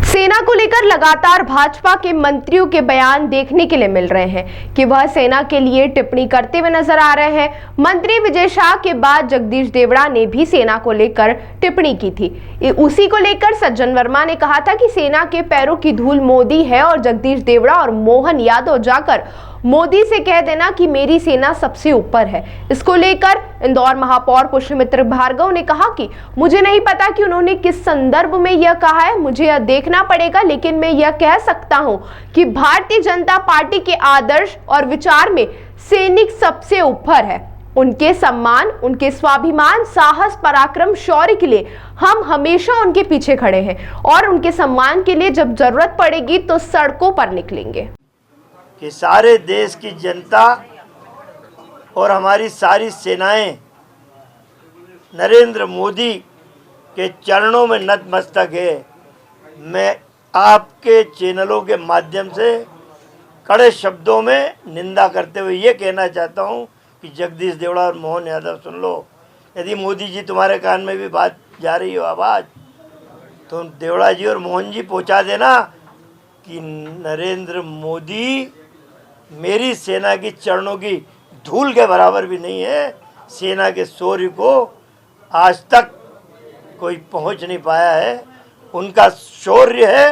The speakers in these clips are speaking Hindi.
सेना को लेकर लगातार भाजपा के मंत्रियों के बयान देखने के लिए मिल रहे हैं कि वह सेना के लिए टिप्पणी करते हुए नजर आ रहे हैं। मंत्री विजय शाह के बाद जगदीश देवड़ा ने भी सेना को लेकर टिप्पणी की थी। उसी को लेकर सज्जन वर्मा ने कहा था कि सेना के पैरों की धूल मोदी है और जगदीश देवड़ा और मोहन यादव जाकर मोदी से कह देना कि मेरी सेना सबसे ऊपर है। इसको लेकर इंदौर महापौर पुष्यमित्र भार्गव ने कहा कि मुझे नहीं पता कि उन्होंने किस संदर्भ में यह कहा है, मुझे यह देखना पड़ेगा, लेकिन मैं यह कह सकता हूं कि भारतीय जनता पार्टी के आदर्श और विचार में सैनिक सबसे ऊपर है। उनके सम्मान, उनके स्वाभिमान, साहस, पराक्रम, शौर्य के लिए हम हमेशा उनके पीछे खड़े हैं और उनके सम्मान के लिए जब जरूरत पड़ेगी तो सड़कों पर निकलेंगे। कि सारे देश की जनता और हमारी सारी सेनाएं नरेंद्र मोदी के चरणों में नतमस्तक है। मैं आपके चैनलों के माध्यम से कड़े शब्दों में निंदा करते हुए ये कहना चाहता हूं कि जगदीश देवड़ा और मोहन यादव सुन लो। यदि मोदी जी तुम्हारे कान में भी बात जा रही हो आवाज़, तो देवड़ा जी और मोहन जी पहुंचा देना कि नरेंद्र मोदी मेरी सेना की चरणों की धूल के बराबर भी नहीं है। सेना के शौर्य को आज तक कोई पहुंच नहीं पाया है। उनका शौर्य है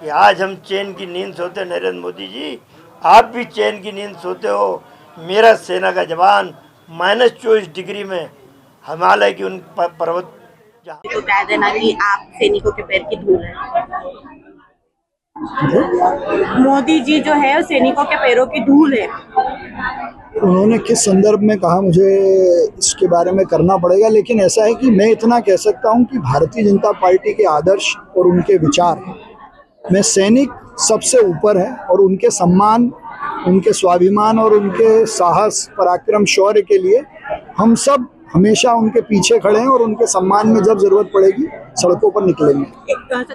कि आज हम चैन की नींद सोते। नरेंद्र मोदी जी, आप भी चैन की नींद सोते हो। मेरा सेना का जवान -24 डिग्री में हिमालय की उन पर्वत तो कह देना कि आप सैनिकों के पैर की धूल है। मोदी जी जो है सैनिकों के पैरों की धूल है। उन्होंने किस संदर्भ में कहा मुझे इसके बारे में करना पड़ेगा, लेकिन ऐसा है कि मैं इतना कह सकता हूं कि भारतीय जनता पार्टी के आदर्श और उनके विचार में सैनिक सबसे ऊपर है और उनके सम्मान, उनके स्वाभिमान और उनके साहस, पराक्रम, शौर्य के लिए हम सब हमेशा उनके पीछे खड़े हैं और उनके सम्मान में जब जरूरत पड़ेगी सड़कों पर निकलेंगे।